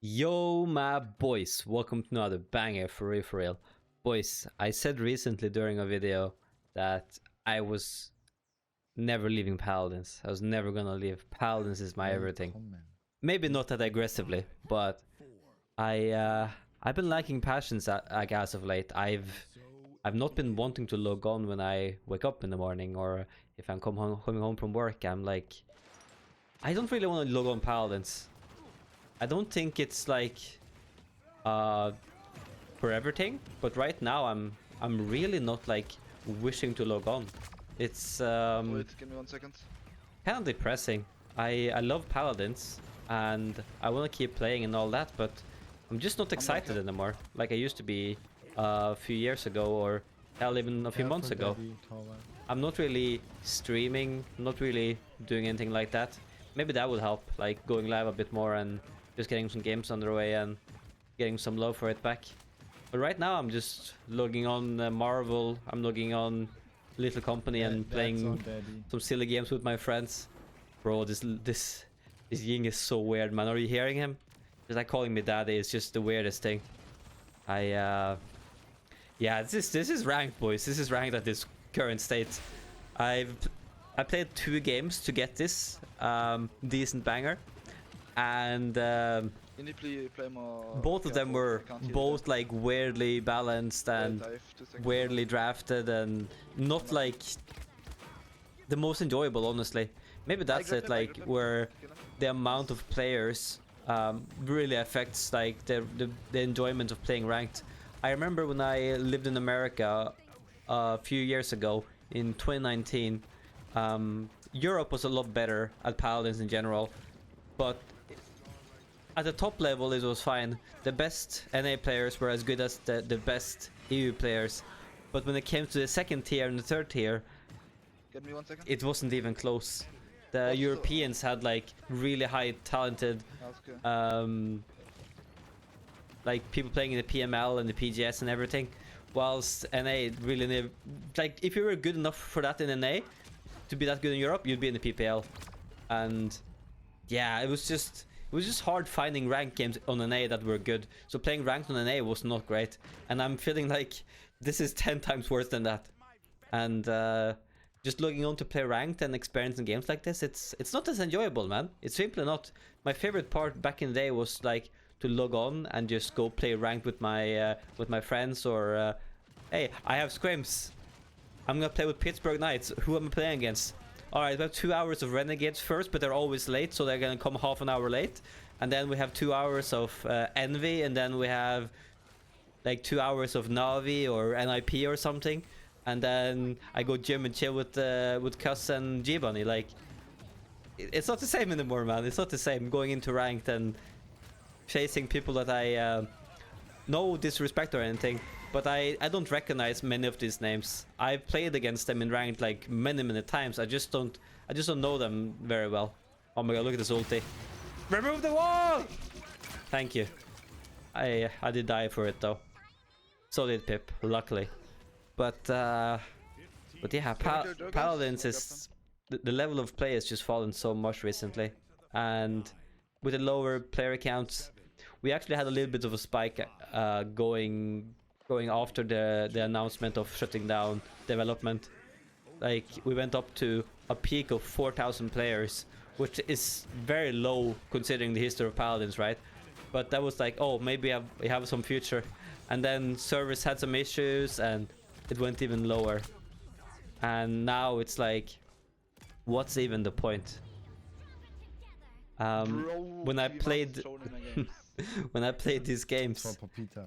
Yo, my boys, welcome to another banger for real. Boys, I said recently during a video that I was never leaving Paladins. I was never gonna leave. Paladins is my everything. Maybe not that aggressively, but I've been lacking passions as of late. I've not been wanting to log on when I wake up in the morning, or if I'm coming home from work. I'm like, I don't really want to log on Paladins. I don't think it's like for everything, but right now I'm really not like wishing to log on. It's Wait, give me 1 second. kind of depressing. I love Paladins and I want to keep playing and all that, but I'm just not excited anymore like I used to be a few years ago, or hell, even a few months ago. I'm not really streaming, not really doing anything like that. Maybe that would help, like going live a bit more and just getting some games underway and getting some love for it back. But right now I'm just logging on Marvel, I'm logging on Little Company and playing some silly games with my friends. Bro, this Ying is so weird, man. Are you hearing him? Just like calling me daddy is just the weirdest thing. Yeah, this is ranked, boys. This is ranked at this current state. I played 2 games to get this decent banger, and both of them were both like weirdly balanced and weirdly drafted and not like the most enjoyable, honestly. Maybe that's it, like where the amount of players really affects like the enjoyment of playing ranked. I remember when I lived in America a few years ago in 2019, Europe was a lot better at Paladins in general, but at the top level it was fine. The best NA players were as good as the best EU players, but when it came to the second tier and the third tier, Give me 1 second. it wasn't even close. The Europeans had like really high talented like people playing in the PML and the PGS and everything, whilst NA really like if you were good enough for that in NA to be that good in Europe, you'd be in the PPL. And yeah, it was just hard finding ranked games on NA that were good. So playing ranked on NA was not great, and I'm feeling like this is 10 times worse than that. And just logging on to play ranked and experiencing games like this, it's not as enjoyable, man. It's simply not. My favorite part back in the day was like to log on and just go play ranked with my friends, or hey, I have scrims, I'm gonna play with Pittsburgh Knights. Who am I playing against? Alright, we have 2 hours of Renegades first, but they're always late, so they're gonna come half an hour late. And then we have 2 hours of Envy, and then we have like 2 hours of Navi or NIP or something. And then I go gym and chill with Cuss and G-Bunny. Like, it's not the same anymore, man. It's not the same going into ranked and chasing people that I no disrespect or anything, but I don't recognize many of these names. I've played against them in ranked like many times. I just don't know them very well. Oh my god, look at this ulti. Remove the wall! Thank you. I did die for it though. So did Pip, luckily. But yeah, Paladins is the level of play has just fallen so much recently, and with the lower player counts, we actually had a little bit of a spike going after the announcement of shutting down development. Like, we went up to a peak of 4,000 players, which is very low considering the history of Paladins, right? But that was like, oh, maybe we have some future. And then servers had some issues and it went even lower. And now it's like, what's even the point? When I played when I played these games,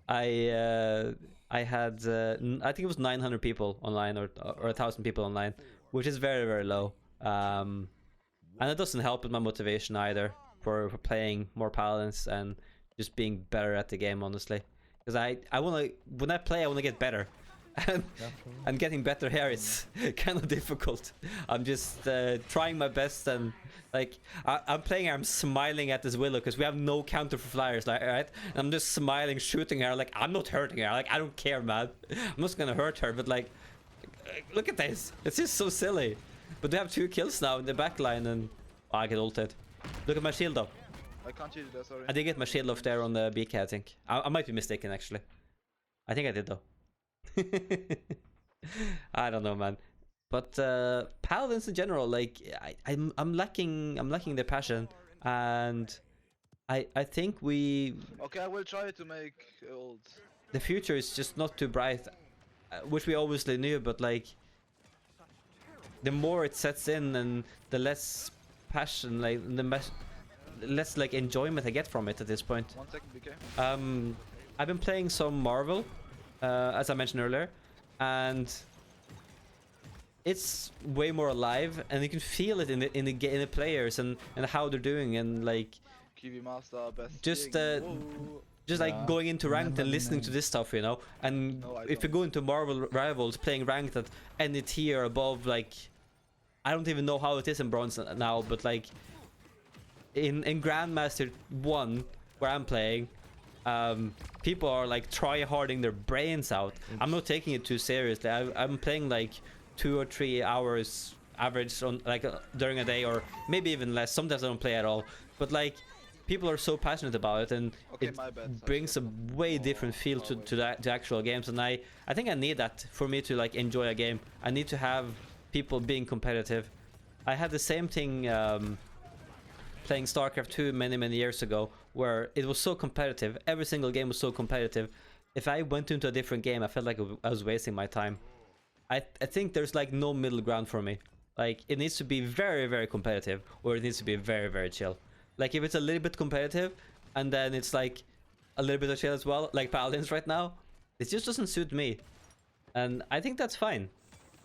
I had I think it was 900 people online, or 1,000 people online, which is very low. And it doesn't help with my motivation either for playing more Paladins and just being better at the game, honestly. Because I want to, when I play, I want to get better. And getting better here is kind of difficult. I'm just trying my best, and like I'm playing, I'm smiling at this Willow because we have no counter for flyers, like, right? And I'm just smiling, shooting her, like I'm not hurting her, like I don't care, man. I'm not gonna hurt her, but like, look at this, it's just so silly. But we have 2 kills now in the back line, and oh, I get ulted. Look at my shield though. I can't hear you there, sorry. I did get my shield off there on the BK, I think. I might be mistaken, actually. I think I did, though. I don't know, man. But Paladins in general, like, I'm lacking the passion, and I think Okay, I will try to make ult. the future is just not too bright, which we obviously knew, but like, the more it sets in and the less passion, like less like enjoyment I get from it at this point. 1 second, BK. I've been playing some Marvel, as I mentioned earlier, and it's way more alive, and you can feel it in the players and how they're doing, and like Kiwi Master, best just thing. just like Yeah, going into ranked remember and the listening to name. this stuff, you know. And No, I if you don't. go into Marvel Rivals playing ranked at any tier above, like, I don't even know how it is in bronze now, but like in Grandmaster 1 where I'm playing, people are like try-harding their brains out. I'm not taking it too seriously. I'm playing like 2 or 3 hours average on like during a day, or maybe even less. Sometimes I don't play at all, but like people are so passionate about it, and Okay, it my bad. brings a way different feel to the actual games. And I think I need that for me to like enjoy a game. I need to have people being competitive. I had the same thing playing StarCraft 2 many years ago, where it was so competitive. Every single game was so competitive. If I went into a different game, I felt like I was wasting my time. I think there's like no middle ground for me. Like, it needs to be very competitive, or it needs to be very chill. Like, if it's a little bit competitive and then it's like a little bit of chill as well, like Paladins right now, it just doesn't suit me, and I think that's fine.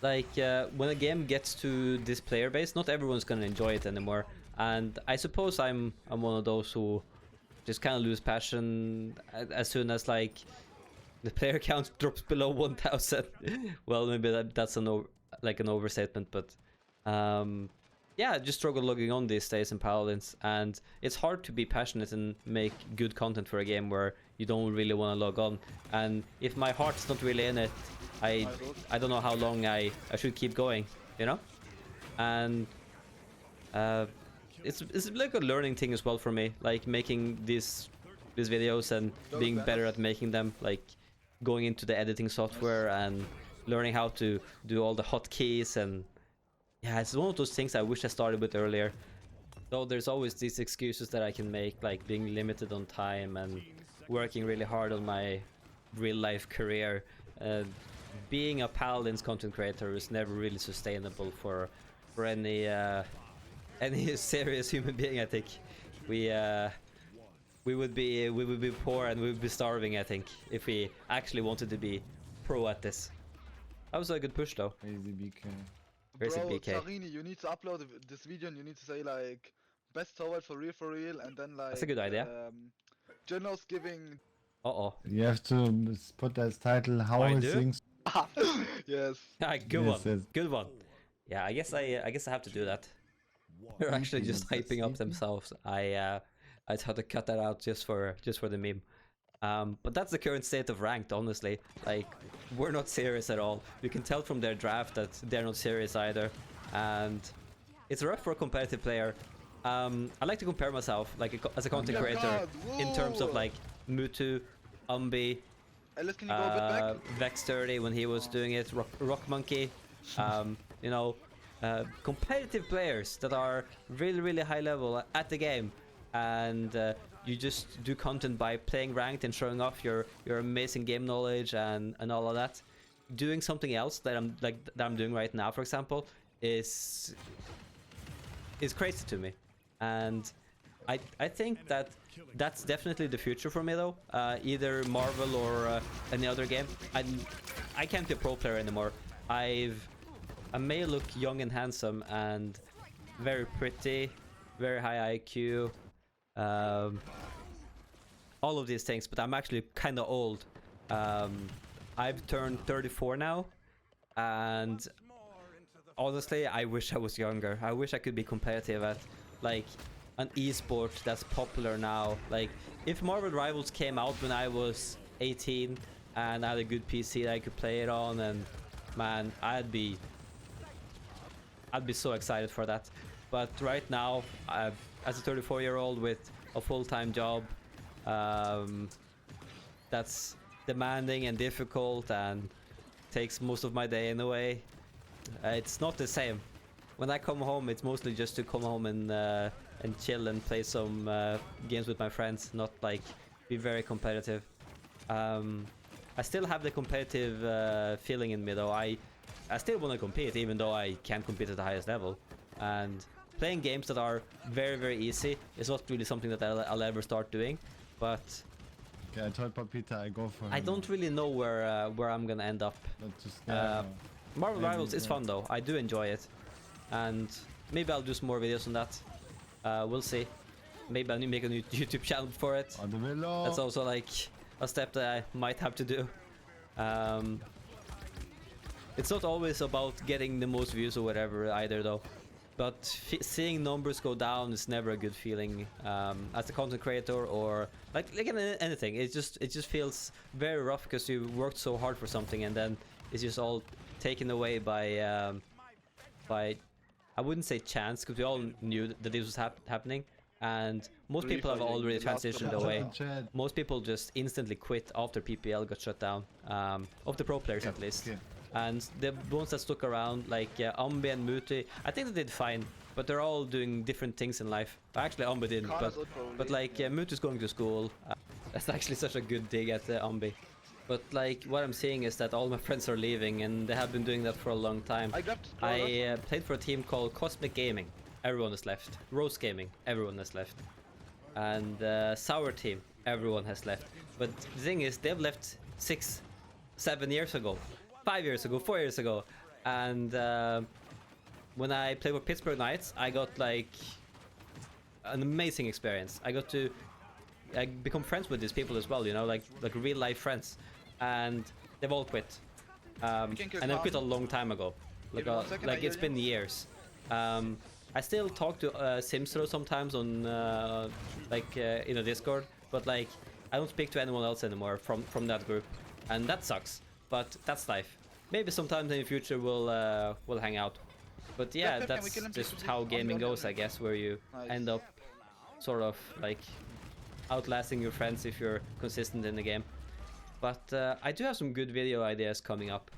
Like, when a game gets to this player base, not everyone's gonna enjoy it anymore, and I suppose I'm one of those who just kind of lose passion as soon as like the player count drops below 1,000. Well, maybe that's an overstatement, but yeah, I just struggle logging on these days in Paladins, and it's hard to be passionate and make good content for a game where you don't really want to log on. And if my heart's not really in it, I don't know how long I should keep going, you know. And it's like a learning thing as well for me, like making these videos and being better at making them, like going into the editing software and learning how to do all the hotkeys. And yeah, it's one of those things I wish I started with earlier. Though there's always these excuses that I can make, like being limited on time and working really hard on my real life career. Being a Paladins content creator is never really sustainable for any serious human being. I think we would be poor and we would be starving, I think, if we actually wanted to be pro at this. That was a good push though. Crazy BK. Where's Bro, it, BK? Zarini, you need to upload this video and you need to say like best Torvald for real, and then like That's a good idea. Generals giving. Uh-oh. You have to put as title how I he do? sings. Yes. Good Yes, one. yes. Good one. Yeah, I guess I have to do that. They're actually just hyping up themselves. I had to cut that out just for the meme. But that's the current state of ranked, honestly. Like, we're not serious at all. You can tell from their draft that they're not serious either, and it's rough for a competitive player. I like to compare myself, like as a content Oh my creator, God, in terms of whoa. like Mutu, Umbi, Alice, can you go a bit back? Vex30 when he was doing it, Rock Monkey, you know, competitive players that are really high level at the game, and you just do content by playing ranked and showing off your amazing game knowledge and all of that. Doing something else that I'm doing right now, for example, is crazy to me, and I think that's definitely the future for me though. Either Marvel or any other game. I can't be a pro player anymore. I may look young and handsome and very pretty, very high IQ, all of these things, but I'm actually kind of old. I've turned 34 now, and honestly, I wish I was younger. I wish I could be competitive at like an esport that's popular now. Like, if Marvel Rivals came out when I was 18 and I had a good PC that I could play it on, and man, I'd be so excited for that. But right now, as a 34-year-old with a full-time job that's demanding and difficult and takes most of my day in a way. It's not the same. When I come home, it's mostly just to come home and chill and play some games with my friends, not like be very competitive. I still have the competitive feeling in me though. I still want to compete even though I can't compete at the highest level. And playing games that are very, very easy is not really something that I'll ever start doing. But Okay, I told Papita I go for him. I don't really know where I'm gonna end up. Let's just, Marvel maybe, Rivals is yeah. fun though. I do enjoy it, and maybe I'll do some more videos on that. We'll see. Maybe I'll make a new YouTube channel for it. On the willow. That's also like a step that I might have to do. It's not always about getting the most views or whatever either though. But seeing numbers go down is never a good feeling as a content creator or like anything. It just feels very rough because you worked so hard for something and then it's just all taken away by I wouldn't say chance because we all knew that this was happening, and most people have already transitioned away. Most people just instantly quit after PPL got shut down, of the pro players at least. Okay. And the ones that stuck around, like Ambi and Muti, I think they did fine, but they're all doing different things in life. Actually, Ambi didn't, but like Muti's going to school. That's actually such a good dig at Ambi. But like what I'm seeing is that all my friends are leaving, and they have been doing that for a long time. I played for a team called Cosmic Gaming. Everyone is left. Rose Gaming. Everyone has left. And Sour Team. Everyone has left. But the thing is, they've left 6, 7 years ago. 5 years ago, 4 years ago, and when I played with Pittsburgh Knights, I got like an amazing experience. I got to become friends with these people as well, you know, like real life friends, and they've all quit, and they've quit a long time ago. Like it's been years. I still talk to Simstro sometimes on in a Discord, but like I don't speak to anyone else anymore from that group, and that sucks. But that's life. Maybe sometime in the future we'll hang out. But yeah, that's just how gaming goes, I guess, where you end up sort of like outlasting your friends if you're consistent in the game. But I do have some good video ideas coming up.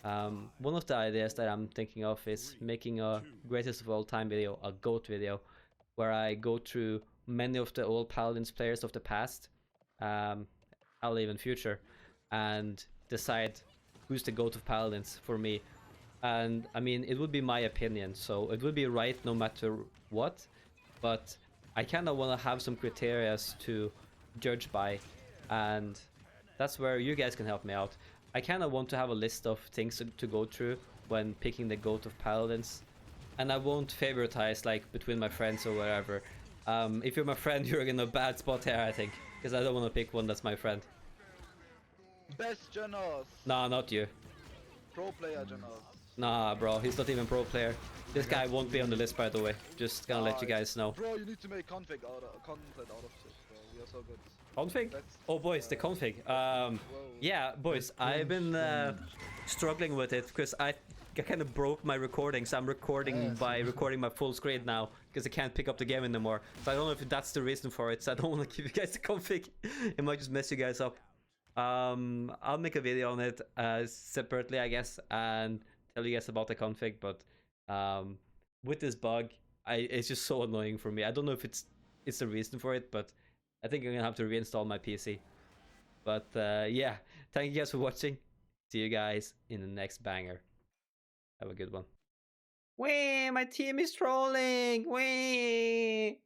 One of the ideas that I'm thinking of is making a greatest of all time video, a GOAT video, where I go through many of the old Paladins players of the past, I'll even future, and decide who's the GOAT of Paladins for me. And I mean, it would be my opinion, so it would be right no matter what, but I kind of want to have some criteria to judge by, and that's where you guys can help me out. I kind of want to have a list of things to go through when picking the GOAT of Paladins, and I won't favoritize like between my friends or whatever. If you're my friend, you're in a bad spot here, I think, because I don't want to pick one that's my friend. Best Jonas. Nah, not you. Pro player Jonas. Nah, bro, he's not even pro player. This guy won't be on the list, by the way. Just gonna let you guys know. Bro, you need to make content out of this, bro. We are so good. Config? Oh, boys, the config. Yeah, boys, I've been struggling with it because I kind of broke my recording, so I'm recording by recording my full screen now because I can't pick up the game anymore. So I don't know if that's the reason for it. So I don't want to give you guys the config. It might just mess you guys up. I'll make a video on it separately, I guess, and tell you guys about the config. But with this bug, it's just so annoying for me. I don't know if it's the reason for it, but I think I'm gonna have to reinstall my PC. But yeah, thank you guys for watching. See you guys in the next banger. Have a good one. Wee, my team is trolling. Wee.